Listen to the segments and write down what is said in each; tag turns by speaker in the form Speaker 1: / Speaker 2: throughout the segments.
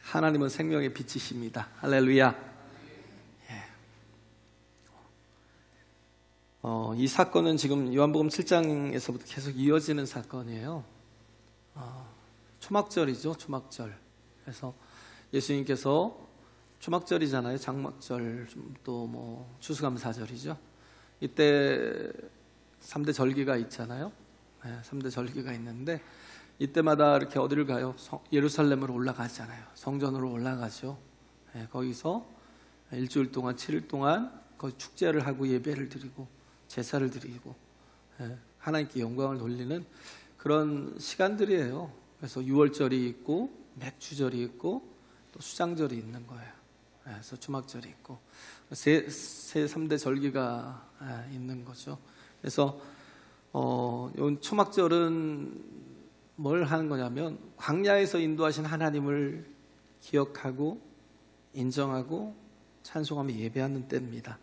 Speaker 1: 하나님은 생명의 빛이십니다. 할렐루야. 이 사건은 지금 요한복음 7장에서부터 계속 이어지는 사건이에요. 초막절이죠, 초막절. 그래서 예수님께서 초막절이잖아요. 장막절, 또 추수감사절이죠. 이때 3대 절기가 있잖아요. 3대 절기가 있는데 이때마다 이렇게 어디를 가요? 예루살렘으로 올라가잖아요. 성전으로 올라가죠. 거기서 일주일 동안 7일 동안 거기 축제를 하고 예배를 드리고 제사를 드리고 하나님께 영광을 돌리는 그런 시간들이에요. 그래서 유월절이 있고 맥주절이 있고 또 수장절이 있는 거예요. 그래서 주막절이 있고 3대 절기가 있는 거죠. 그래서 이 초막절은 뭘 하는 거냐면 광야에서 인도하신 하나님을 기억하고 인정하고 찬송하며 예배하는 때입니다.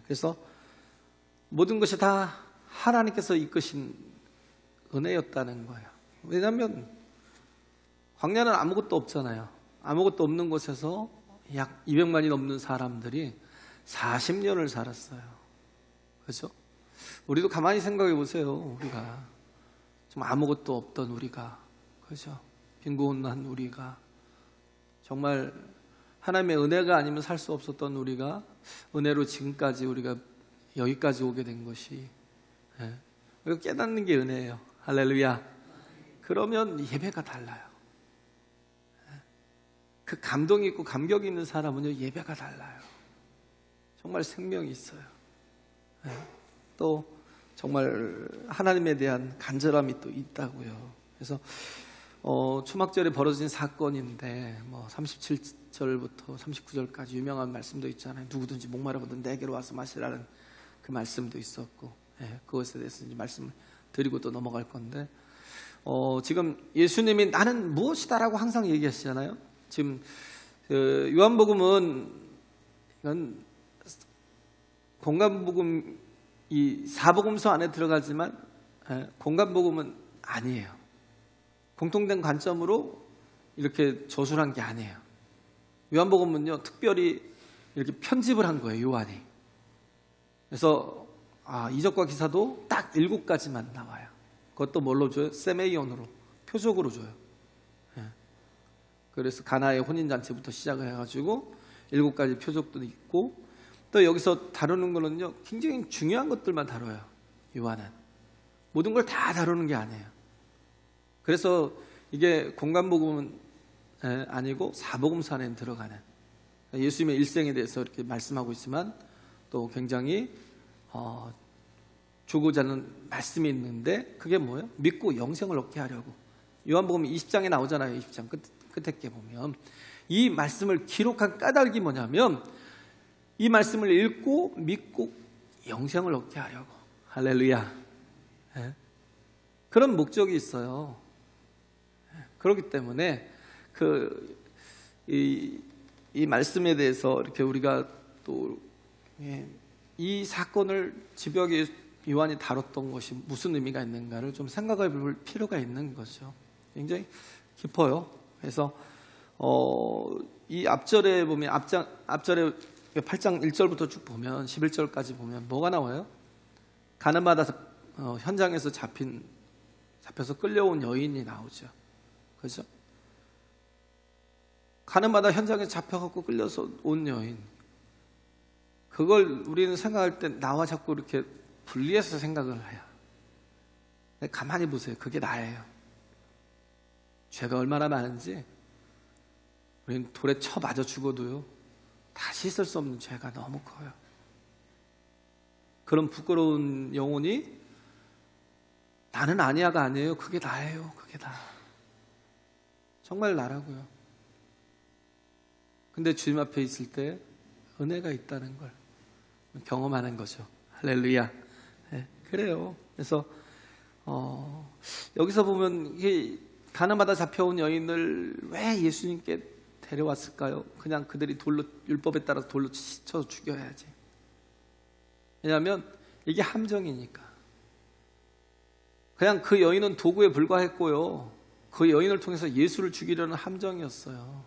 Speaker 1: 그래서 모든 것이 다 하나님께서 이끄신 은혜였다는 거예요. 왜냐하면 광야는 아무것도 없잖아요. 아무것도 없는 곳에서 약 200만이 넘는 사람들이 40년을 살았어요. 그렇죠? 우리도 가만히 생각해 보세요. 우리가 좀 아무것도 없던 우리가, 그렇죠? 빈곤한 우리가, 정말 하나님의 은혜가 아니면 살 수 없었던 우리가 은혜로 지금까지 우리가 여기까지 오게 된 것이, 우리가 깨닫는 게 은혜예요. 할렐루야. 그러면 예배가 달라요. 그 감동이 있고 감격이 있는 사람은요, 예배가 달라요. 정말 생명이 있어요. 또 정말 하나님에 대한 간절함이 또 있다고요. 그래서 초막절에 벌어진 사건인데 37절부터 39절까지 유명한 말씀도 있잖아요. 누구든지 목마르거든 내게로 와서 마시라는 그 말씀도 있었고, 그것에 대해서 이제 말씀을 드리고 또 넘어갈 건데, 지금 예수님이 나는 무엇이다라고 항상 얘기하시잖아요. 지금 요한복음은 이건 공간복음 이 사복음서 안에 들어가지만 공간복음은 아니에요. 공통된 관점으로 이렇게 저술한 게 아니에요. 요한복음은요, 특별히 이렇게 편집을 한 거예요, 요한이. 그래서 이적과 기사도 딱 7가지만 나와요. 그것도 뭘로 줘요? 세메이온으로, 표적으로 줘요. 그래서 가나의 혼인잔치부터 시작을 해가지고 7가지 표적도 있고, 또 여기서 다루는 거는요, 굉장히 중요한 것들만 다뤄요. 요한은 모든 걸 다 다루는 게 아니에요. 그래서 이게 공간복음은 아니고 사복음서 안에 들어가는, 예수님의 일생에 대해서 이렇게 말씀하고 있지만 또 굉장히 주고자 하는 말씀이 있는데, 그게 뭐예요? 믿고 영생을 얻게 하려고. 요한복음 20장에 나오잖아요. 20장 끝에 게 보면 이 말씀을 기록한 까닭이 뭐냐면, 이 말씀을 읽고 믿고 영생을 얻게 하려고. 할렐루야. 그런 목적이 있어요. 그렇기 때문에 이 말씀에 대해서 이렇게 우리가 또 이 사건을 지벽에 요한이 다뤘던 것이 무슨 의미가 있는가를 좀 생각해 볼 필요가 있는 거죠. 굉장히 깊어요. 그래서 이 앞절에 보면 앞절에 8장 1절부터 쭉 보면 11절까지 보면 뭐가 나와요? 가늠받아서 현장에서 잡혀서 끌려온 여인이 나오죠. 그렇죠? 가늠받아 현장에 잡혀갖고 끌려서 온 여인. 그걸 우리는 생각할 때 나와 자꾸 이렇게 분리해서 생각을 해요. 가만히 보세요. 그게 나예요. 죄가 얼마나 많은지 우리는 돌에 쳐 맞아 죽어도요, 다시 씻을 수 없는 죄가 너무 커요. 그런 부끄러운 영혼이 나는 아니야가 아니에요. 그게 나예요. 그게 나. 정말 나라고요. 근데 주님 앞에 있을 때 은혜가 있다는 걸 경험하는 거죠. 할렐루야. 그래요. 그래서 여기서 보면 이게 가늠하다 잡혀온 여인을 왜 예수님께 데려왔을까요? 그냥 그들이 율법에 따라서 돌로 쳐 죽여야지. 왜냐하면 이게 함정이니까. 그냥 그 여인은 도구에 불과했고요, 그 여인을 통해서 예수를 죽이려는 함정이었어요.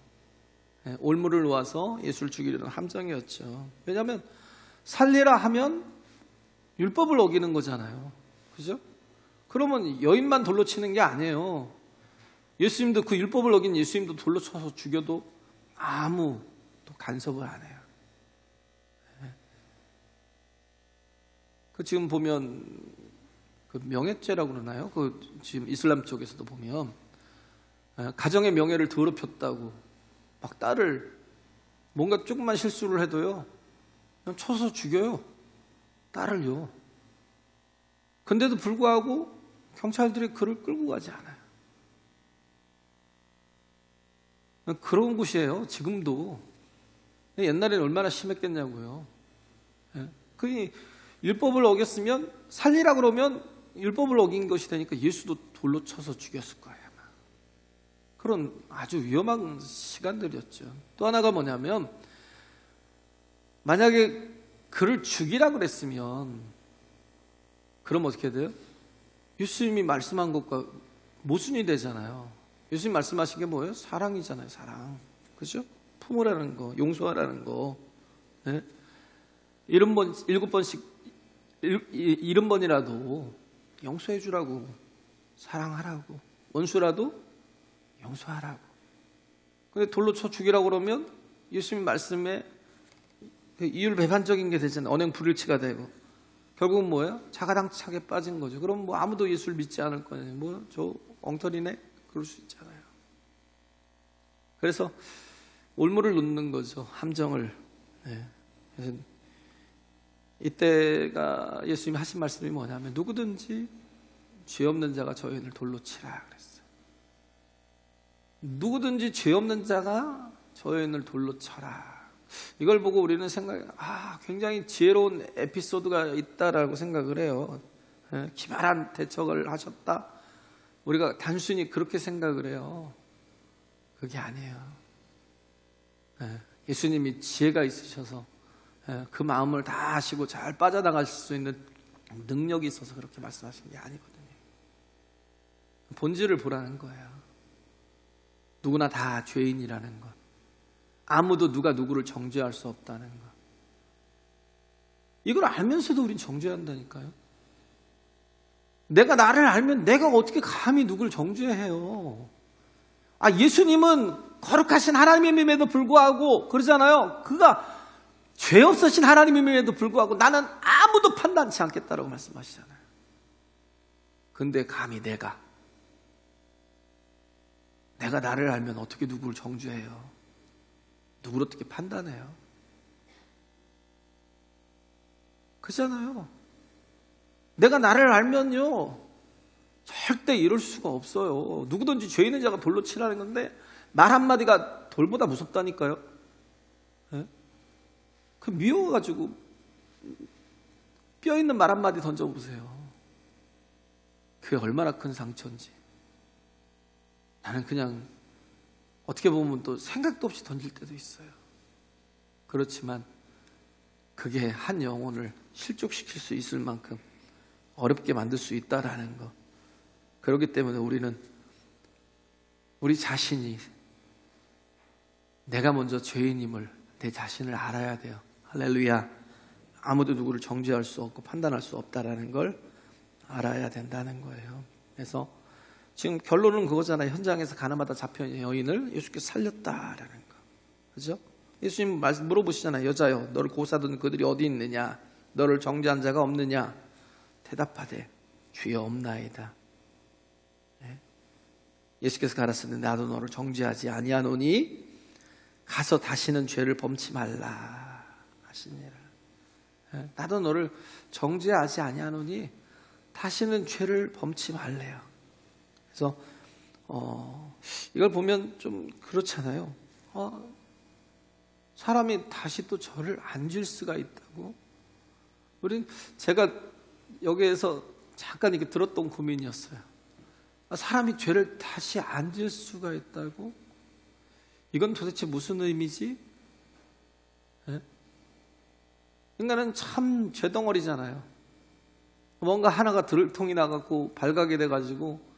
Speaker 1: 올무를 놓아서 예수를 죽이려는 함정이었죠. 왜냐하면 살리라 하면 율법을 어기는 거잖아요. 그죠? 그러면 여인만 돌로 치는 게 아니에요. 예수님도 그 율법을 어긴 예수님도 돌로 쳐서 죽여도 아무 또 간섭을 안 해요. 그 지금 보면 그 명예죄라고 그러나요? 그 지금 이슬람 쪽에서도 보면 가정의 명예를 더럽혔다고 막 딸을 뭔가 조금만 실수를 해도요 그냥 쳐서 죽여요. 딸을요. 근데도 불구하고 경찰들이 그를 끌고 가지 않아요. 그런 곳이에요. 지금도. 옛날에는 얼마나 심했겠냐고요. 그 율법을 어겼으면 살리라 그러면 율법을 어긴 것이 되니까 예수도 돌로 쳐서 죽였을 거예요. 아마. 그런 아주 위험한 시간들이었죠. 또 하나가 뭐냐면 만약에 그를 죽이라 그랬으면 그럼 어떻게 돼요? 예수님이 말씀한 것과 모순이 되잖아요. 예수님 말씀하신 게 뭐예요? 사랑이잖아요. 사랑. 그죠? 품으라는 거, 용서하라는 거. 네? 7번씩 70번이라도 용서해 주라고, 사랑하라고, 원수라도 용서하라고. 근데 돌로 쳐 죽이라고 그러면 예수님 말씀에 이율배반적인 게 되잖아요. 언행불일치가 되고 결국은 뭐예요? 자가당착에 빠진 거죠. 그럼 뭐 아무도 예수를 믿지 않을 거예요. 뭐 저 엉터리네? 그럴 수 있잖아요. 그래서 올무를 놓는 거죠. 함정을. 네. 그래서 이때가 예수님이 하신 말씀이 뭐냐면 누구든지 죄 없는 자가 저 여인을 돌로 치라 그랬어요. 누구든지 죄 없는 자가 저 여인을 돌로 쳐라. 이걸 보고 우리는 굉장히 지혜로운 에피소드가 있다라고 생각을 해요. 기발한 대처를 하셨다. 우리가 단순히 그렇게 생각을 해요. 그게 아니에요. 예수님이 지혜가 있으셔서 그 마음을 다 아시고 잘 빠져나갈 수 있는 능력이 있어서 그렇게 말씀하신 게 아니거든요. 본질을 보라는 거예요. 누구나 다 죄인이라는 것. 아무도 누가 누구를 정죄할 수 없다는 것. 이걸 알면서도 우린 정죄한다니까요. 내가 나를 알면 내가 어떻게 감히 누구를 정죄해요. 예수님은 거룩하신 하나님임에도 불구하고 그러잖아요. 그가 죄 없으신 하나님임에도 불구하고 나는 아무도 판단치 않겠다라고 말씀하시잖아요. 근데 감히 내가 나를 알면 어떻게 누구를 정죄해요? 누구를 어떻게 판단해요? 그렇잖아요. 내가 나를 알면요 절대 이럴 수가 없어요. 누구든지 죄 있는 자가 돌로 치라는 건데 말 한마디가 돌보다 무섭다니까요. 네? 그 미워가지고 뼈 있는 말 한마디 던져보세요. 그게 얼마나 큰 상처인지. 나는 그냥 어떻게 보면 또 생각도 없이 던질 때도 있어요. 그렇지만 그게 한 영혼을 실족시킬 수 있을 만큼 어렵게 만들 수 있다라는 거. 그렇기 때문에 우리는 우리 자신이 내가 먼저 죄인임을 내 자신을 알아야 돼요. 할렐루야. 아무도 누구를 정죄할 수 없고 판단할 수 없다라는 걸 알아야 된다는 거예요. 그래서 지금 결론은 그거잖아요. 현장에서 가늠하다 잡혀있는 여인을 예수께서 살렸다라는 거. 그죠? 예수님 물어보시잖아요. 여자여, 너를 고사던 그들이 어디 있느냐? 너를 정죄한 자가 없느냐? 대답하되 주여 없나이다. 네? 예수께서 가라사대 나도 너를 정죄하지 아니하노니 가서 다시는 죄를 범치 말라 하시니라. 네? 나도 너를 정죄하지 아니하노니 다시는 죄를 범치 말래요. 그래서 이걸 보면 좀 그렇잖아요. 사람이 다시 또 저를 안 줄 수가 있다고? 제가 여기에서 잠깐 이렇게 들었던 고민이었어요. 사람이 죄를 다시 안 질 수가 있다고? 이건 도대체 무슨 의미지? 네? 인간은 참 죄덩어리잖아요. 뭔가 하나가 들통이 나갖고 발각이 돼가지고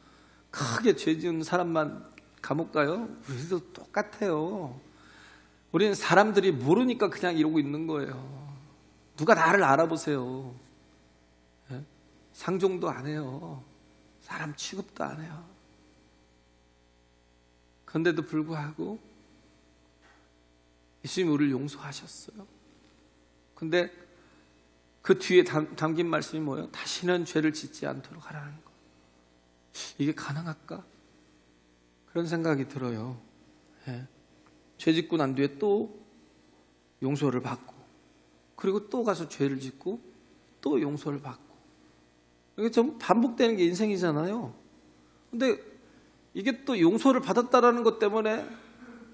Speaker 1: 크게 죄 지은 사람만 감옥 가요? 우리도 똑같아요. 우리는 사람들이 모르니까 그냥 이러고 있는 거예요. 누가 나를 알아보세요. 예? 상종도 안 해요. 사람 취급도 안 해요. 그런데도 불구하고 예수님이 우리를 용서하셨어요. 근데 그 뒤에 담긴 말씀이 뭐예요? 다시는 죄를 짓지 않도록 하라는 거. 이게 가능할까? 그런 생각이 들어요. 예. 죄 짓고 난 뒤에 또 용서를 받고, 그리고 또 가서 죄를 짓고 또 용서를 받고, 이게 좀 반복되는 게 인생이잖아요. 근데 이게 또 용서를 받았다라는 것 때문에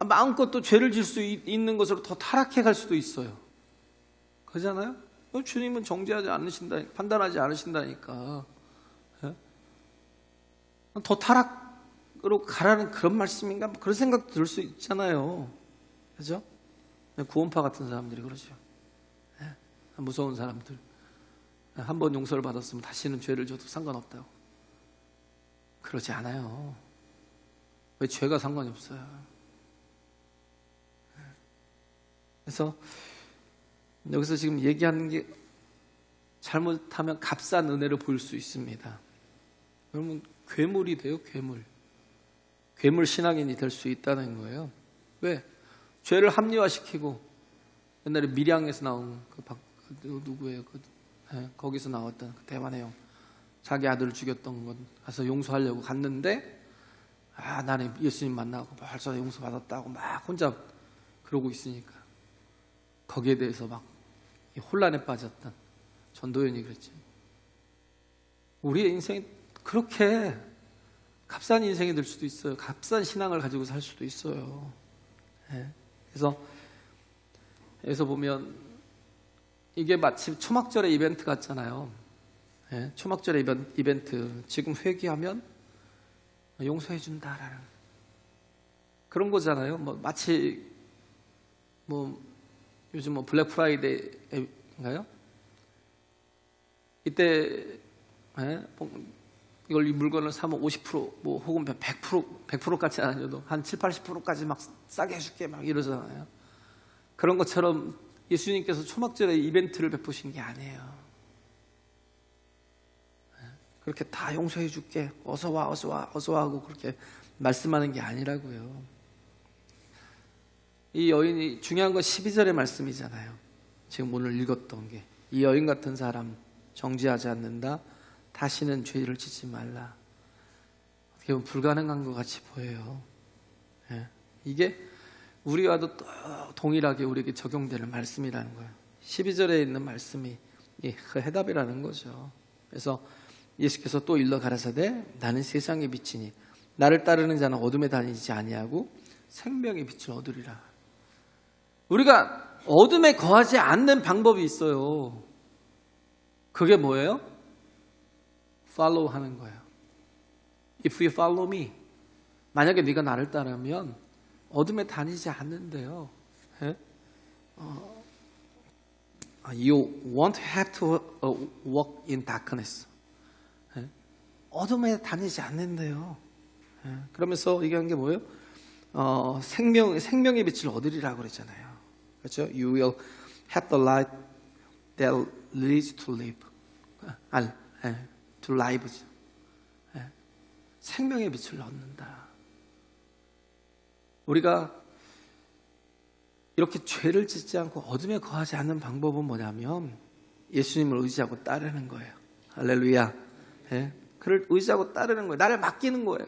Speaker 1: 마음껏 또 죄를 질 수 있는 것으로 더 타락해 갈 수도 있어요. 그러잖아요? 주님은 정죄하지 않으신다, 판단하지 않으신다니까. 예? 더 타락으로 가라는 그런 말씀인가? 그런 생각도 들 수 있잖아요. 그죠? 구원파 같은 사람들이 그러죠. 예? 무서운 사람들. 한 번 용서를 받았으면 다시는 죄를 져도 상관없다고. 그러지 않아요. 왜? 죄가 상관이 없어요. 그래서 여기서 지금 얘기하는 게 잘못하면 값싼 은혜를 보일 수 있습니다. 그러면 괴물이 돼요, 괴물. 괴물 신앙인이 될 수 있다는 거예요. 왜? 죄를 합리화시키고, 옛날에 밀양에서 나온 누구예요? 거기서 나왔던 그 대만의 자기 아들을 죽였던 건 가서 용서하려고 갔는데, 나는 예수님 만나고 벌써 용서받았다고 막 혼자 그러고 있으니까 거기에 대해서 막 혼란에 빠졌던 전도연이 그랬죠. 우리의 인생이 그렇게 값싼 인생이 될 수도 있어요. 값싼 신앙을 가지고 살 수도 있어요. 그래서 여기서 보면 이게 마치 초막절의 이벤트 같잖아요. 초막절의 이벤트. 지금 회개하면 용서해 준다라는 그런 거잖아요. 마치 요즘 블랙 프라이데이인가요? 이때 이걸 이 물건을 사면 50% 혹은 100%까지 아니어도 한 7, 80%까지 막 싸게 해줄게 막 이러잖아요. 그런 것처럼 예수님께서 초막절에 이벤트를 베푸신 게 아니에요. 그렇게 다 용서해 줄게, 어서 와 하고 그렇게 말씀하는 게 아니라고요. 이 여인이 중요한 건 12절의 말씀이잖아요. 지금 오늘 읽었던 게, 이 여인 같은 사람 정죄하지 않는다, 다시는 죄를 짓지 말라. 어떻게 보면 불가능한 것 같이 보여요. 이게 우리와도 동일하게 우리에게 적용되는 말씀이라는 거예요. 12절에 있는 말씀이 그 해답이라는 거죠. 그래서 예수께서 또 일러 가라사대 나는 세상의 빛이니 나를 따르는 자는 어둠에 다니지 아니하고 생명의 빛을 얻으리라. 우리가 어둠에 거하지 않는 방법이 있어요. 그게 뭐예요? follow 하는 거예요. If you follow me, 만약에 네가 나를 따르면 어둠에 다니지 않는데요. You won't have to walk in darkness. 어둠에 다니지 않는데요. 그러면서 얘기한 게 뭐예요? 생명의 빛을 얻으리라고 그랬잖아요. 그렇죠? You will have the light that leads to life. To life. 생명의 빛을 얻는다. 우리가 이렇게 죄를 짓지 않고 어둠에 거하지 않는 방법은 뭐냐면 예수님을 의지하고 따르는 거예요. 할렐루야. 그를 의지하고 따르는 거예요. 나를 맡기는 거예요.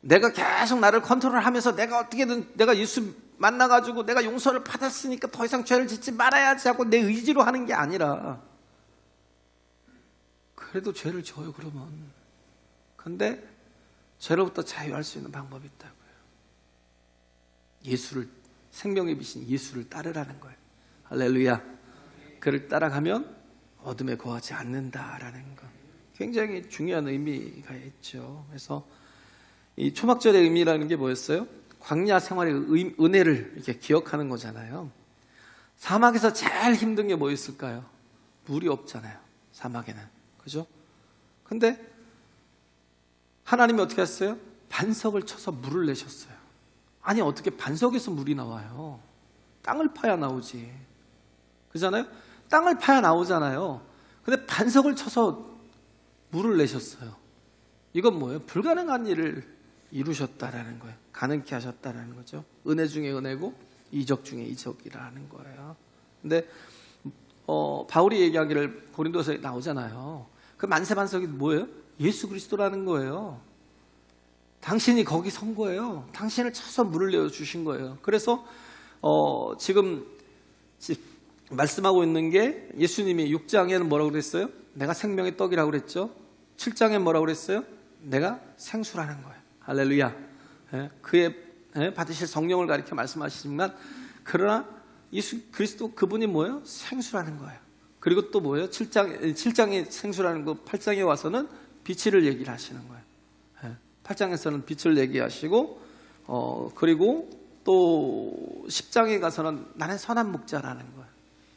Speaker 1: 내가 계속 나를 컨트롤하면서 내가 어떻게든 내가 예수 만나가지고 내가 용서를 받았으니까 더 이상 죄를 짓지 말아야지 하고 내 의지로 하는 게 아니라, 그래도 죄를 져요. 그러면 근데 죄로부터 자유할 수 있는 방법이 있다고요. 예수를, 생명의 빛인 예수를 따르라는 거예요. 할렐루야. 그를 따라가면 어둠에 거하지 않는다라는 거, 굉장히 중요한 의미가 있죠. 그래서 이 초막절의 의미라는 게 뭐였어요? 광야 생활의 은혜를 이렇게 기억하는 거잖아요. 사막에서 제일 힘든 게 뭐였을까요? 물이 없잖아요. 사막에는. 그죠? 근데 하나님이 어떻게 했어요? 반석을 쳐서 물을 내셨어요. 아니 어떻게 반석에서 물이 나와요? 땅을 파야 나오지. 그렇잖아요? 땅을 파야 나오잖아요. 근데 반석을 쳐서 물을 내셨어요. 이건 뭐예요? 불가능한 일을 이루셨다라는 거예요. 가능케 하셨다라는 거죠. 은혜 중에 은혜고 이적 중에 이적이라는 거예요. 근데 바울이 얘기하기를 고린도서에 나오잖아요. 그 만세반석이 뭐예요? 예수 그리스도라는 거예요. 당신이 거기 선 거예요. 당신을 쳐서 물을 내어주신 거예요. 그래서 지금 말씀하고 있는 게 예수님이 6장에는 뭐라고 그랬어요? 내가 생명의 떡이라고 그랬죠. 7장에 뭐라고 그랬어요? 내가 생수라는 거예요. 할렐루야. 그의 받으실 성령을 가리켜 말씀하시지만 그러나 예수 그리스도 그분이 뭐예요? 생수라는 거예요. 그리고 또 뭐예요? 7장에 생수라는 거 8장에 와서는 빛을 얘기를 하시는 거예요. 8장에서는 빛을 얘기하시고 그리고 또 10장에 가서는 나는 선한 목자라는 거예요.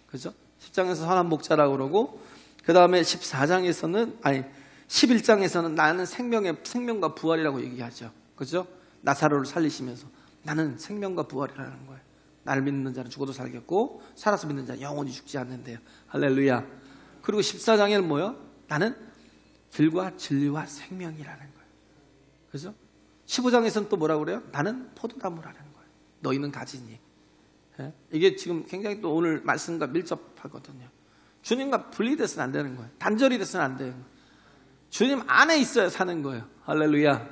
Speaker 1: 그죠? 10장에서 선한 목자라고 그러고 그 다음에 11장에서는 나는 생명과 부활이라고 얘기하죠. 그죠? 나사로를 살리시면서 나는 생명과 부활이라는 거예요. 나를 믿는 자는 죽어도 살겠고 살아서 믿는 자는 영원히 죽지 않는데요. 할렐루야. 그리고 14장에는 뭐예요? 나는 길과 진리와 생명이라는 거예요. 그죠? 15장에서는 또 뭐라고 그래요? 나는 포도나무라는 거예요. 너희는 가지니. 이게 지금 굉장히 또 오늘 말씀과 밀접하거든요. 주님과 분리돼서는 안 되는 거예요. 단절이 돼서는 안 돼요. 주님 안에 있어야 사는 거예요. 할렐루야.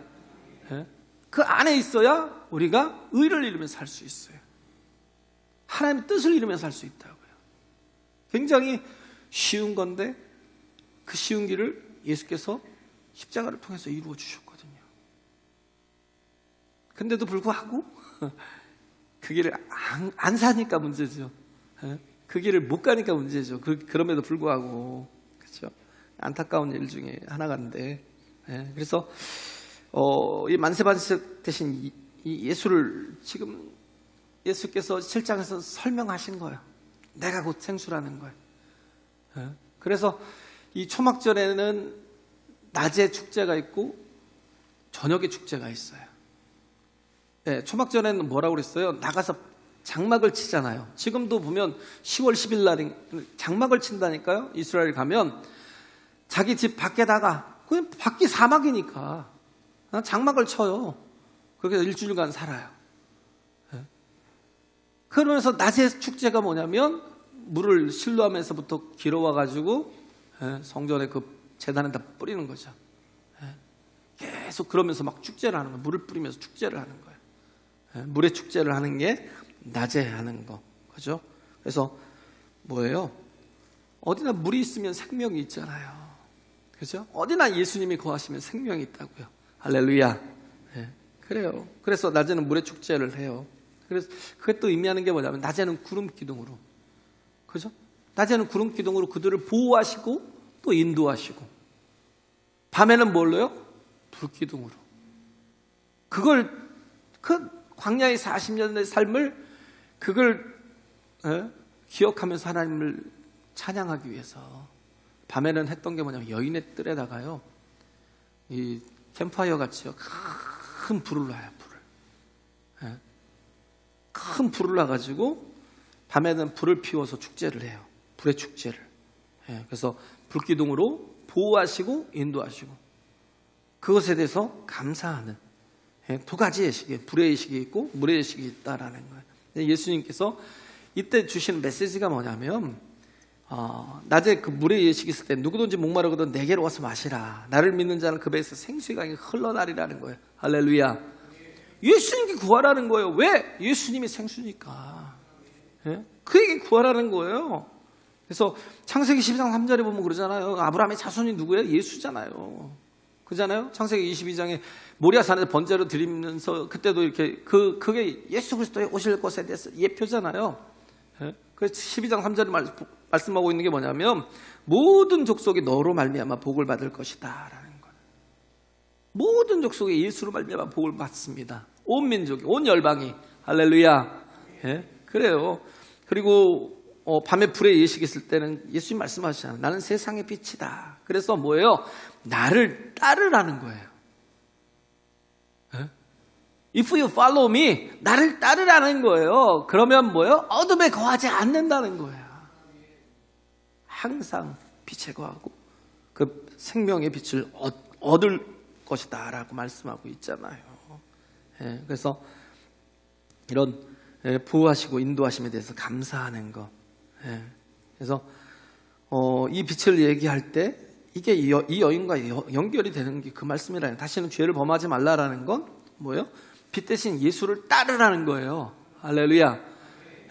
Speaker 1: 그 안에 있어야 우리가 의를 이루면서 살 수 있어요. 하나님의 뜻을 이루면서 살 수 있다고요. 굉장히 쉬운 건데 그 쉬운 길을 예수께서 십자가를 통해서 이루어 주셨거든요. 근데도 불구하고 그 길을 안 사니까 문제죠. 그 길을 못 가니까 문제죠. 그럼에도 불구하고 그렇죠. 안타까운 일 중에 하나가인데 그래서 이 만세반석 대신 이 예수를 지금 예수께서 7장에서 설명하신 거예요. 내가 곧 생수라는 거예요. 그래서 이 초막절에는 낮에 축제가 있고 저녁에 축제가 있어요. 초막절에는 뭐라고 그랬어요? 나가서 장막을 치잖아요. 지금도 보면 10월 10일 날 장막을 친다니까요. 이스라엘 가면 자기 집 밖에다가 그냥 밖이 사막이니까 장막을 쳐요. 그렇게 해서 일주일간 살아요. 그러면서 낮에 축제가 뭐냐면 물을 실로암에서부터 길어와가지고 성전에 그 제단에다 뿌리는 거죠. 계속 그러면서 막 축제를 하는 거예요. 물을 뿌리면서 축제를 하는 거예요. 물의 축제를 하는 게 낮에 하는 거. 그죠? 그래서 뭐예요? 어디나 물이 있으면 생명이 있잖아요. 그죠? 어디나 예수님이 거하시면 생명이 있다고요. 할렐루야. 그래요. 그래서 낮에는 물의 축제를 해요. 그래서 그게 또 의미하는 게 뭐냐면 낮에는 구름 기둥으로. 그죠? 낮에는 구름 기둥으로 그들을 보호하시고 또 인도하시고 밤에는 뭘로요? 불 기둥으로. 그걸 그 광야의 40년의 삶을 그걸 기억하면서 하나님을 찬양하기 위해서 밤에는 했던 게 뭐냐면 여인의 뜰에다가요 이 캠프파이어 같이요 큰 불을 놔요. 큰 불을 놔가지고 밤에는 불을 피워서 축제를 해요. 불의 축제를. 그래서 불기둥으로 보호하시고 인도하시고 그것에 대해서 감사하는 두 가지 예식이 불의 예식이 있고 물의 예식이 있다라는 거예요. 예수님께서 이때 주시는 메시지가 뭐냐면 낮에 그 물의 예식이 있을 때 누구든지 목마르거든 내게로 와서 마시라. 나를 믿는 자는 그 배에서 생수의 강이 흘러나리라는 거예요. 할렐루야. 예수님께 구하라는 거예요. 왜? 예수님이 생수니까. 그에게 구하라는 거예요. 그래서 창세기 12장 3절에 보면 그러잖아요. 아브라함의 자손이 누구예요? 예수잖아요. 그잖아요. 창세기 22장에 모리아산에서 번제로 드리면서 그때도 이렇게 그게 예수 그리스도의 오실 것에 대해서 예표잖아요. 그래서 12장 3절에 말씀하고 있는 게 뭐냐면 모든 족속이 너로 말미암아 복을 받을 것이다 라는 거예요. 모든 족속이 예수로 말미암아 복을 받습니다. 온 민족이, 온 열방이. 할렐루야. 그래요. 그리고 밤에 불의 예식이 있을 때는 예수님 말씀하시잖아요. 나는 세상의 빛이다. 그래서 뭐예요? 나를 따르라는 거예요. If you follow me, 나를 따르라는 거예요. 그러면 뭐예요? 어둠에 거하지 않는다는 거예요. 항상 빛에 거하고 그 생명의 빛을 얻을 것이다 라고 말씀하고 있잖아요. 예, 그래서 이런 보호하시고 인도하심에 대해서 감사하는 것. 예, 그래서 이 빛을 얘기할 때 이게 이 여인과 연결이 되는 게 그 말씀이라는, 다시는 죄를 범하지 말라라는 건 뭐예요? 빛 대신 예수를 따르라는 거예요. 할렐루야.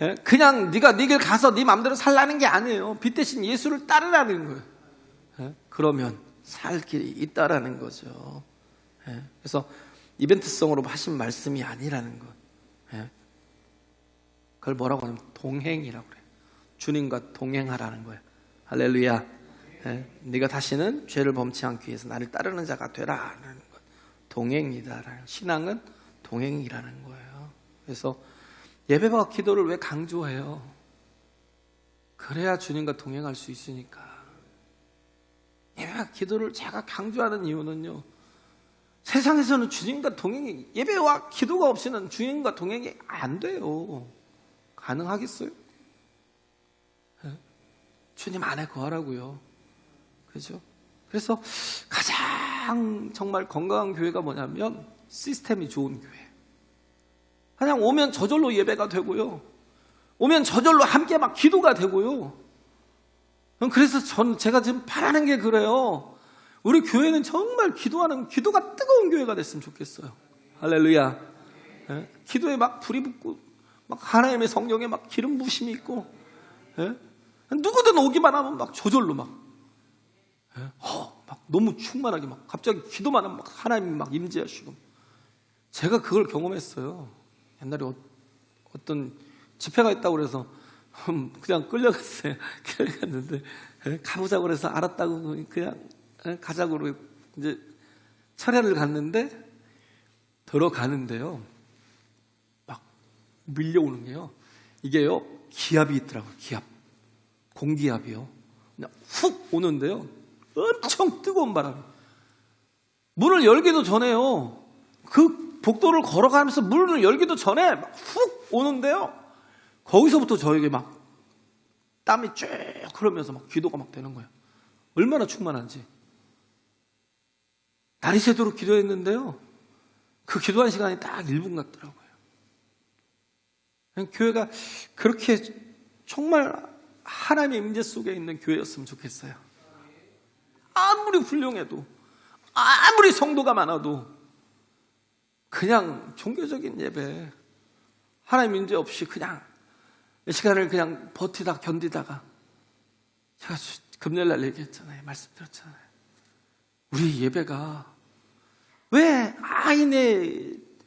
Speaker 1: 예? 그냥 네가 네 길 가서 네 마음대로 살라는 게 아니에요. 빛 대신 예수를 따르라는 거예요. 예? 그러면 살 길이 있다라는 거죠. 예? 그래서 이벤트성으로 하신 말씀이 아니라는 것. 예? 그걸 뭐라고 하냐면 동행이라고 그래요. 주님과 동행하라는 거예요. 할렐루야. 예? 네가 다시는 죄를 범치 않기 위해서 나를 따르는 자가 되라라는 것. 동행이다라는, 신앙은 동행이라는 거예요. 그래서 예배와 기도를 왜 강조해요? 그래야 주님과 동행할 수 있으니까. 예배와 기도를 제가 강조하는 이유는요, 세상에서는 주님과 동행이, 예배와 기도가 없이는 주님과 동행이 안 돼요. 가능하겠어요? 네? 주님 안에 거하라고요. 그렇죠? 그래서 가장 정말 건강한 교회가 뭐냐면 시스템이 좋은 교회. 그냥 오면 저절로 예배가 되고요, 오면 저절로 함께 막 기도가 되고요. 그래서 제가 지금 바라는 게 그래요. 우리 교회는 정말 기도가 뜨거운 교회가 됐으면 좋겠어요. 할렐루야. 예? 기도에 막 불이 붙고 막 하나님의 성령에 막 기름 부심이 있고, 예? 누구든 오기만 하면 막 저절로 막, 예? 막 너무 충만하게 막 갑자기 기도만 하면 막 하나님이 막 임재하시고. 제가 그걸 경험했어요. 옛날에 어떤 집회가 있다고 그래서 그냥 끌려갔어요. 끌려갔는데 가보자고 그래서 알았다고 그냥 가자고 이제 차례를 갔는데, 들어가는데요, 막 밀려오는 게요, 이게요 기압이 있더라고요. 기압, 공기압이요. 그냥 훅 오는데요, 엄청 뜨거운 바람이. 문을 열기도 전에요, 그 복도를 걸어가면서 문을 열기도 전에 막 훅 오는데요, 거기서부터 저에게 막 땀이 쭉 흐르면서 막 기도가 막 되는 거예요. 얼마나 충만한지. 날이 새도록 기도했는데요, 그 기도한 시간이 딱 1분 같더라고요. 교회가 그렇게 정말 하나님의 임재 속에 있는 교회였으면 좋겠어요. 아무리 훌륭해도, 아무리 성도가 많아도 그냥 종교적인 예배, 하나님 임재 없이 그냥 이 시간을 그냥 버티다 견디다가, 제가 금요일날 얘기했잖아요. 말씀드렸잖아요. 우리 예배가 왜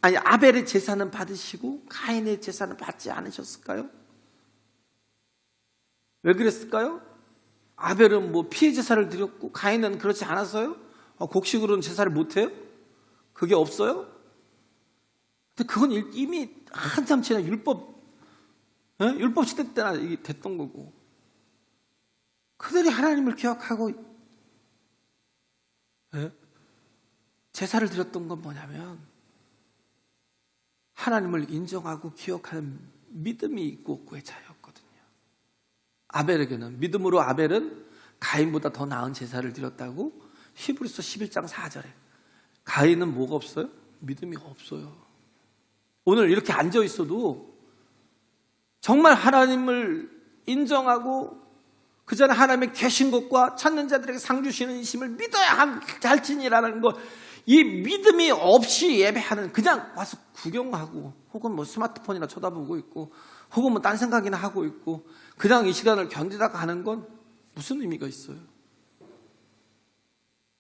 Speaker 1: 아벨의 제사는 받으시고 가인의 제사는 받지 않으셨을까요? 왜 그랬을까요? 아벨은 뭐 피해 제사를 드렸고 가인은 그렇지 않았어요? 곡식으로는 제사를 못해요? 그게 없어요? 근데 그건 이미 한참 지난 율법 시대 때나 이게 됐던 거고, 그들이 하나님을 기억하고 제사를 드렸던 건 뭐냐면 하나님을 인정하고 기억하는 믿음이 있고 없고의 차이였거든요. 아벨에게는, 믿음으로 아벨은 가인보다 더 나은 제사를 드렸다고 히브리서 11장 4절에. 가인은 뭐가 없어요? 믿음이 없어요. 오늘 이렇게 앉아 있어도 정말 하나님을 인정하고 그 전에 하나님의 계신 것과 찾는 자들에게 상 주시는 이심을 믿어야 할지니라는 것, 이 믿음이 없이 예배하는, 그냥 와서 구경하고 혹은 뭐 스마트폰이나 쳐다보고 있고 혹은 뭐 딴 생각이나 하고 있고 그냥 이 시간을 견디다가 하는 건 무슨 의미가 있어요?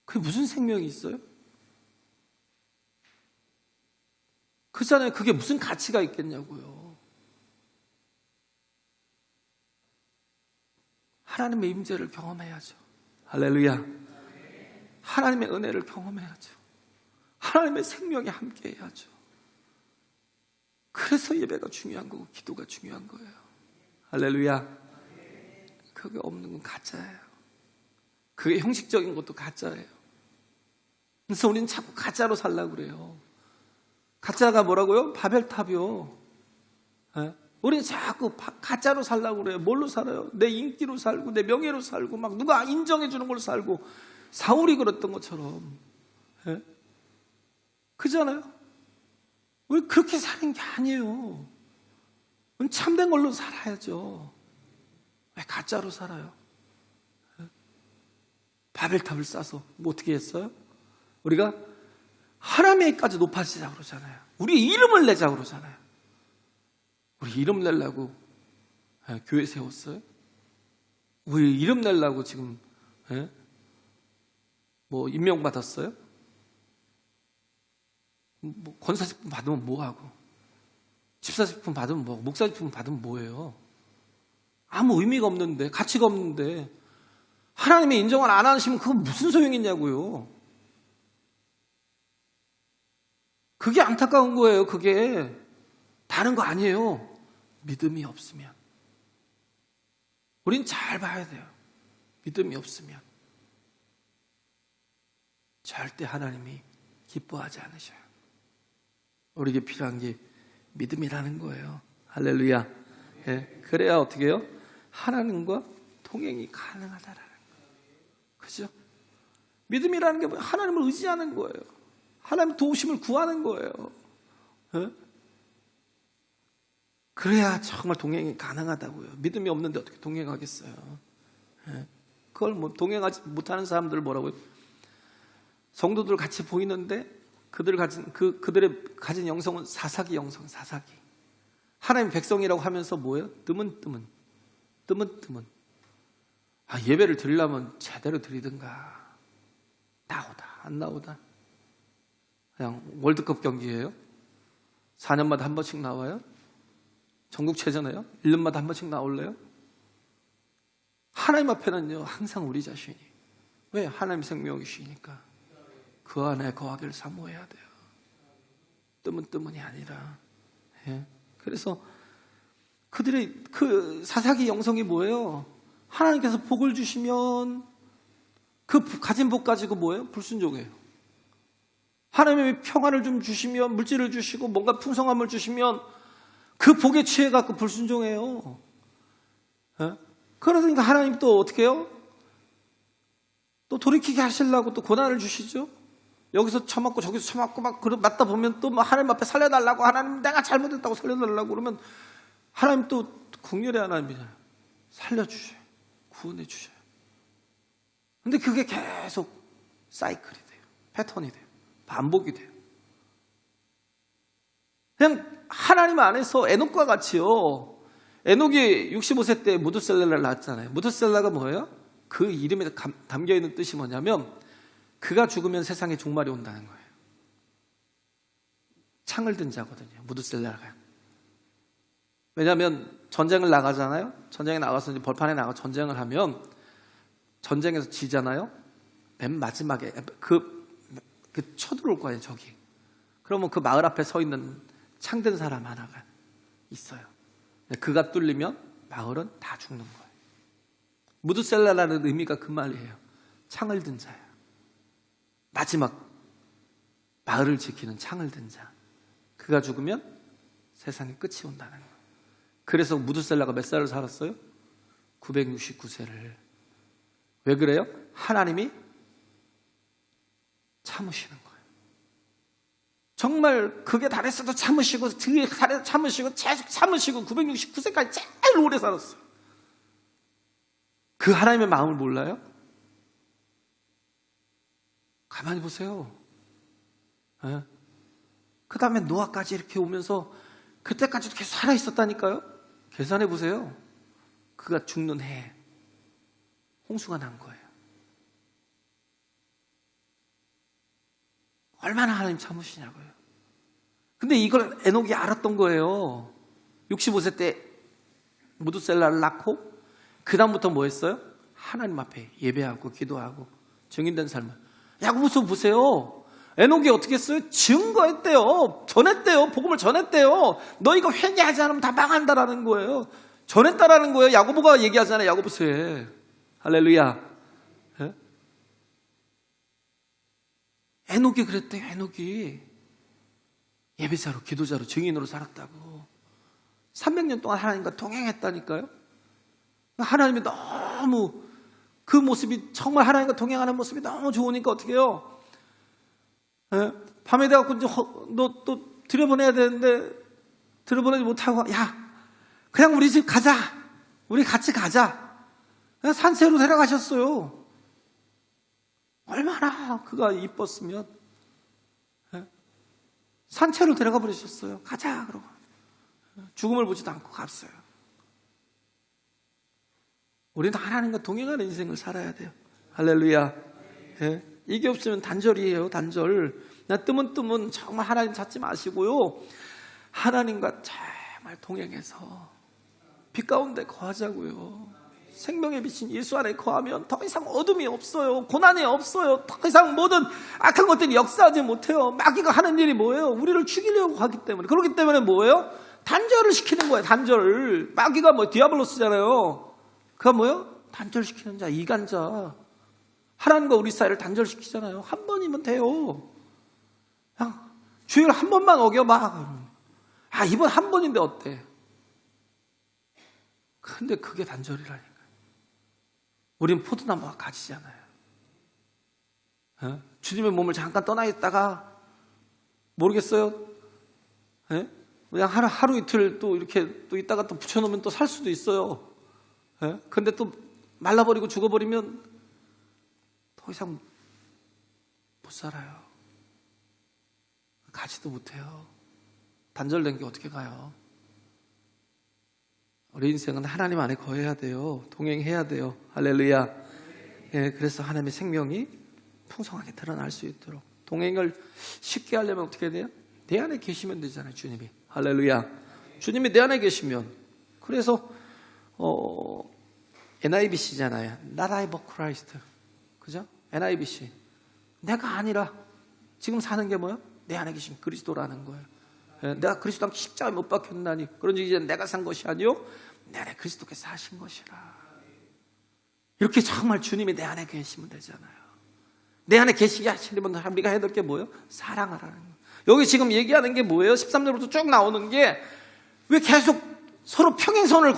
Speaker 1: 그게 무슨 생명이 있어요? 그렇잖아요. 그게 무슨 가치가 있겠냐고요. 하나님의 임재를 경험해야죠. 할렐루야. 하나님의 은혜를 경험해야죠. 하나님의 생명에 함께 해야죠. 그래서 예배가 중요한 거고 기도가 중요한 거예요. 할렐루야. 그게 없는 건 가짜예요. 그게 형식적인 것도 가짜예요. 그래서 우리는 자꾸 가짜로 살려고 그래요. 가짜가 뭐라고요? 바벨탑이요. 예? 우리는 자꾸 가짜로 살려고 그래요. 뭘로 살아요? 내 인기로 살고 내 명예로 살고 막 누가 인정해 주는 걸로 살고, 사울이 그랬던 것처럼. 예? 그잖아요. 우리 그렇게 사는 게 아니에요. 참된 걸로 살아야죠. 왜 가짜로 살아요? 예? 바벨탑을 쌓아서 뭐 어떻게 했어요? 우리가 하나님에게까지 높아지자고 그러잖아요. 우리 이름을 내자고 그러잖아요. 우리 이름 내려고 교회 세웠어요? 우리 이름 내려고 지금 뭐 임명받았어요? 뭐 권사직분 받으면 뭐하고, 집사직분 받으면 뭐, 목사직분 받으면 뭐예요? 아무 의미가 없는데, 가치가 없는데, 하나님의 인정을 안 하시면 그건 무슨 소용이 있냐고요. 그게 안타까운 거예요. 그게 다른 거 아니에요. 믿음이 없으면. 우린 잘 봐야 돼요. 믿음이 없으면 절대 하나님이 기뻐하지 않으셔요. 우리에게 필요한 게 믿음이라는 거예요. 할렐루야. 예, 그래야 어떻게 해요? 하나님과 동행이 가능하다라는 거예요. 그죠? 믿음이라는 게 뭐예요? 하나님을 의지하는 거예요. 하나님 도우심을 구하는 거예요. 예? 그래야 정말 동행이 가능하다고요. 믿음이 없는데 어떻게 동행하겠어요? 예? 그걸 뭐 동행하지 못하는 사람들 뭐라고요? 성도들 같이 보이는데 그들의 가진 영성은 사사기 영성, 사사기. 하나님 백성이라고 하면서 뭐예요? 뜨문뜨문. 예배를 드리려면 제대로 드리든가. 나오다 안 나오다. 그냥 월드컵 경기예요. 4년마다 한 번씩 나와요. 전국체전해요. 1년마다 한 번씩 나올래요. 하나님 앞에는요 항상 우리 자신이, 왜? 하나님 생명이시니까 그 안에 거하기를 사모해야 돼요. 뜨문뜨문이 아니라. 예? 그래서 그들의 그 사사기 영성이 뭐예요? 하나님께서 복을 주시면 그 가진 복 가지고 뭐예요? 불순종해요. 하나님의 평안을 좀 주시면, 물질을 주시고 뭔가 풍성함을 주시면 그 복에 취해갖고 불순종해요. 예? 그러니까 하나님 또 어떻게 해요? 또 돌이키게 하시려고 또 고난을 주시죠. 여기서 처맞고 저기서 처맞고 막 맞다 보면 또 하나님 앞에 살려달라고, 하나님 내가 잘못했다고 살려달라고 그러면 하나님 또 긍휼의 하나님이잖아요. 살려주셔요. 구원해 주셔요. 근데 그게 계속 사이클이 돼요. 패턴이 돼요. 반복이 돼요. 그냥 하나님 안에서 에녹과 같이요. 에녹이 65세 때 무드셀라를 낳았잖아요. 무드셀라가 뭐예요? 그 이름에 담겨있는 뜻이 뭐냐면 그가 죽으면 세상에 종말이 온다는 거예요. 창을 든 자거든요. 무드셀라가. 왜냐하면 전쟁을 나가잖아요. 전쟁에 나가서 이제 벌판에 나가 전쟁을 하면 전쟁에서 지잖아요. 맨 마지막에 그 쳐들어올 거예요. 저기. 그러면 그 마을 앞에 서 있는 창든 사람 하나가 있어요. 그가 뚫리면 마을은 다 죽는 거예요. 무드셀라라는 의미가 그 말이에요. 창을 든 자예요. 마지막 마을을 지키는 창을 든 자. 그가 죽으면 세상에 끝이 온다는 거예요. 그래서 무드셀라가 몇 살을 살았어요? 969세를. 왜 그래요? 하나님이 참으시는 거예요. 정말 그게 달했어도 참으시고 뒤에 달해서 참으시고 계속 참으시고 969세까지 제일 오래 살았어요. 그 하나님의 마음을 몰라요? 가만히 보세요. 네. 그 다음에 노아까지 이렇게 오면서 그때까지도 계속 살아있었다니까요. 계산해 보세요. 그가 죽는 해에 홍수가 난 거예요. 얼마나 하나님 참으시냐고요. 근데 이걸 에녹이 알았던 거예요. 65세 때 무드셀라를 낳고 그 다음부터 뭐 했어요? 하나님 앞에 예배하고 기도하고 증인된 삶을. 야고보서 보세요. 에녹이 어떻게 했어요? 증거했대요. 전했대요. 복음을 전했대요. 너 이거 회개하지 않으면 다 망한다라는 거예요. 전했다라는 거예요. 야고보가 얘기하잖아요. 야고보서에. 할렐루야. 예? 에녹이 그랬대요. 에녹이. 예배자로, 기도자로, 증인으로 살았다고. 300년 동안 하나님과 동행했다니까요. 하나님이 너무 그 모습이, 정말 하나님과 동행하는 모습이 너무 좋으니까 어떻게 해요? 밤에 돼갖고 이제 너 또 들여보내야 되는데 들여보내지 못하고, 야, 그냥 우리 집 가자. 우리 같이 가자. 그냥 산채로 데려가셨어요. 얼마나 그가 이뻤으면. 산채로 데려가 버리셨어요. 가자 그러고. 죽음을 보지도 않고 갔어요. 우리는 하나님과 동행하는 인생을 살아야 돼요. 할렐루야. 예? 이게 없으면 단절이에요. 단절. 나 뜨문뜨문 정말 하나님 찾지 마시고요, 하나님과 정말 동행해서 빛 가운데 거하자고요. 생명의 빛인 예수 안에 거하면 더 이상 어둠이 없어요. 고난이 없어요. 더 이상 모든 악한 것들이 역사하지 못해요. 마귀가 하는 일이 뭐예요? 우리를 죽이려고 하기 때문에. 그렇기 때문에 뭐예요? 단절을 시키는 거예요. 단절. 마귀가 뭐 디아블로스잖아요. 그가 뭐예요? 단절시키는 자, 이간자. 하나님과 우리 사이를 단절시키잖아요. 한 번이면 돼요. 그냥 주일 한 번만 어겨봐. 아, 이번 한 번인데 어때? 근데 그게 단절이라니까요. 우린 포도나무와 가지잖아요. 주님의 몸을 잠깐 떠나 있다가 모르겠어요. 그냥 하루 이틀 또 이렇게 또 있다가 또 붙여놓으면 또 살 수도 있어요. 근데 또 말라버리고 죽어버리면 더 이상 못 살아요. 가지도 못해요. 단절된 게 어떻게 가요? 우리 인생은 하나님 안에 거해야 돼요. 동행해야 돼요. 할렐루야. 예, 그래서 하나님의 생명이 풍성하게 드러날 수 있도록. 동행을 쉽게 하려면 어떻게 해야 돼요? 내 안에 계시면 되잖아요. 주님이. 할렐루야. 주님이 내 안에 계시면. 그래서 NIBC잖아요. Not I but Christ. 그죠? NIBC. 내가 아니라 지금 사는 게 뭐예요? 내 안에 계신 그리스도라는 거예요. 내가 그리스도 함께 십자가에 못 박혔나니 그런즉 이제 내가 산 것이 아니요 내 안에 그리스도께서 하신 것이라. 이렇게 정말 주님이 내 안에 계시면 되잖아요. 내 안에 계시게 하시려면 우리가 해야 될 게 뭐예요? 사랑하라는 거예요. 여기 지금 얘기하는 게 뭐예요? 13절부터 쭉 나오는 게 왜 계속 서로 평행선을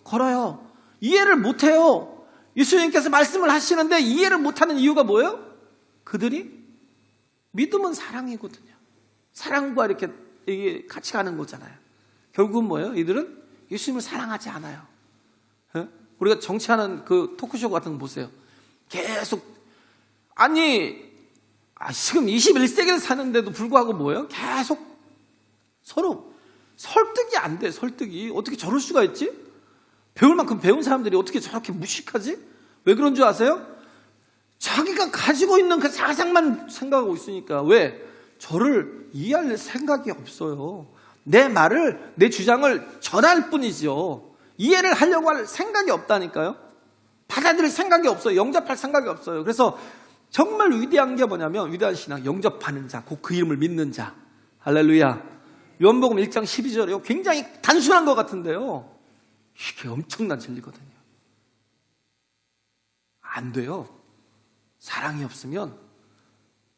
Speaker 1: 걸어요? 이해를 못해요. 예수님께서 말씀을 하시는데 이해를 못하는 이유가 뭐예요? 그들이 믿음은 사랑이거든요. 사랑과 이렇게 이게 같이 가는 거잖아요. 결국은 뭐예요? 이들은 예수님을 사랑하지 않아요. 우리가 정치하는 그 토크쇼 같은 거 보세요. 계속 지금 21세기를 사는데도 불구하고 뭐예요? 계속 서로 설득이 안 돼. 설득이 어떻게 저럴 수가 있지? 배울 만큼 배운 사람들이 어떻게 저렇게 무식하지? 왜 그런 줄 아세요? 자기가 가지고 있는 그 사상만 생각하고 있으니까. 왜? 저를 이해할 생각이 없어요. 내 말을, 내 주장을 전할 뿐이죠. 이해를 하려고 할 생각이 없다니까요. 받아들일 생각이 없어요. 영접할 생각이 없어요. 그래서 정말 위대한 게 뭐냐면, 위대한 신앙, 영접하는 자, 곧 그 이름을 믿는 자. 할렐루야. 요한복음 1장 12절이요. 굉장히 단순한 것 같은데요. 이게 엄청난 진리거든요. 안 돼요. 사랑이 없으면,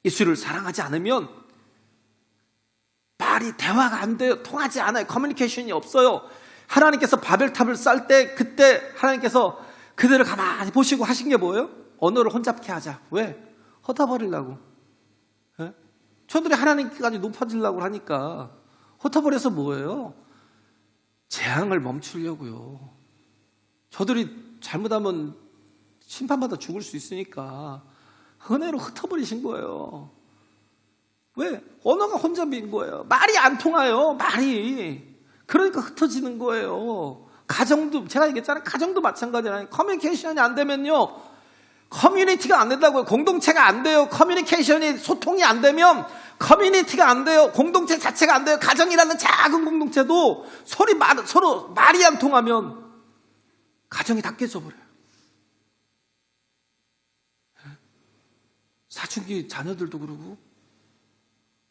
Speaker 1: 예수를 사랑하지 않으면 말이, 대화가 안 돼요. 통하지 않아요. 커뮤니케이션이 없어요. 하나님께서 바벨탑을 쌓을 때 그때 하나님께서 그들을 가만히 보시고 하신 게 뭐예요? 언어를 혼잡케 하자. 왜? 흩어버리려고. 저들이 하나님께까지 높아지려고 하니까 흩어버려서 뭐예요? 재앙을 멈추려고요. 저들이 잘못하면 심판받아 죽을 수 있으니까 은혜로 흩어버리신 거예요. 왜? 언어가 혼잡인 거예요. 말이 안 통해요. 말이. 그러니까 흩어지는 거예요. 가정도, 제가 얘기했잖아요. 가정도 마찬가지잖아요. 커뮤니케이션이 안 되면요, 커뮤니티가 안 된다고요. 공동체가 안 돼요. 커뮤니케이션이, 소통이 안 되면 커뮤니티가 안 돼요. 공동체 자체가 안 돼요. 가정이라는 작은 공동체도 서로 말이 안 통하면 가정이 다 깨져버려요. 사춘기 자녀들도 그러고,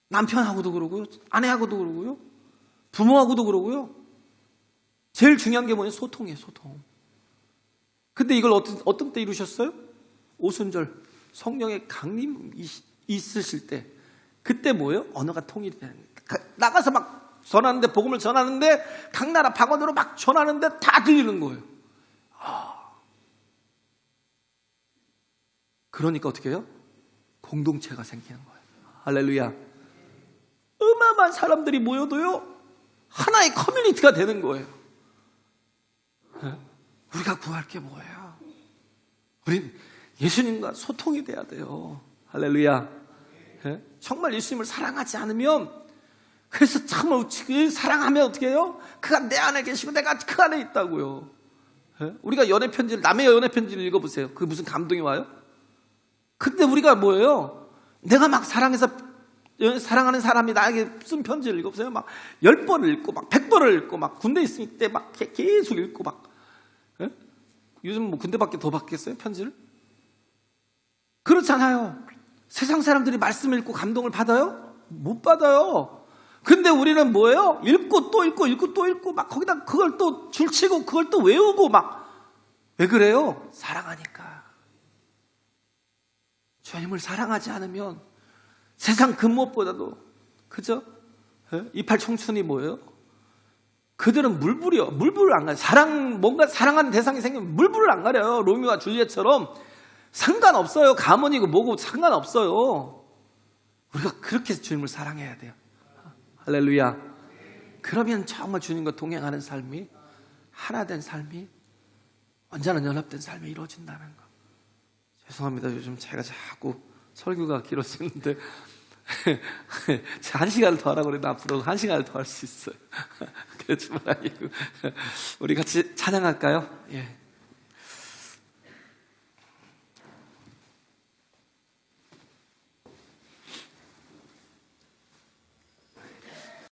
Speaker 1: 남편하고도 그러고요, 아내하고도 그러고요, 부모하고도 그러고요. 제일 중요한 게 뭐예요? 소통이에요, 소통. 근데 이걸 어떤 때 이루셨어요? 오순절 성령의 강림 있으실 때. 그때 뭐예요? 언어가 통일이 되는 거예요. 나가서 막 전하는데, 복음을 전하는데, 각 나라 방언으로 막 전하는데 다 들리는 거예요. 그러니까 어떻게 해요? 공동체가 생기는 거예요. 할렐루야. 어마어마한 사람들이 모여도요, 하나의 커뮤니티가 되는 거예요. 우리가 구할 게 뭐예요? 우린 예수님과 소통이 돼야 돼요. 할렐루야. 정말 예수님을 사랑하지 않으면, 그래서 참 사랑하면 어떻게 해요? 그가 내 안에 계시고 내가 그 안에 있다고요. 우리가 연애편지를, 남의 연애편지를 읽어보세요. 그게 무슨 감동이 와요? 근데 우리가 뭐예요? 내가 막 사랑해서 사랑하는 사람이 나에게 쓴 편지를 읽어보세요. 막 10번을 읽고 막 100번을 읽고 막 군대 있을 때 막 계속 읽고 막. 요즘 뭐 군대밖에 더 받겠어요? 편지를? 그렇잖아요. 세상 사람들이 말씀을 읽고 감동을 받아요? 못 받아요. 근데 우리는 뭐예요? 읽고 또 읽고 읽고 또 읽고 막 거기다 그걸 또 줄치고 그걸 또 외우고 막. 왜 그래요? 사랑하니까. 주님을 사랑하지 않으면 세상 그 무엇보다도, 그죠? 이팔 청춘이 뭐예요? 그들은 물불을 안 가려요. 뭔가 사랑하는 대상이 생기면 물불을 안 가려요. 로미오와 줄리엣처럼. 상관없어요. 가문이고 뭐고 상관없어요. 우리가 그렇게 주님을 사랑해야 돼요. 할렐루야. 그러면 정말 주님과 동행하는 삶이, 하나된 삶이, 언제나 연합된 삶이 이루어진다는 거. 죄송합니다. 요즘 제가 자꾸 설교가 길어지는데 1시간을 더 하라고 그랬는데 앞으로 1시간을 더 할 수 있어요. 그렇지만 아니고 우리 같이 찬양할까요? 예.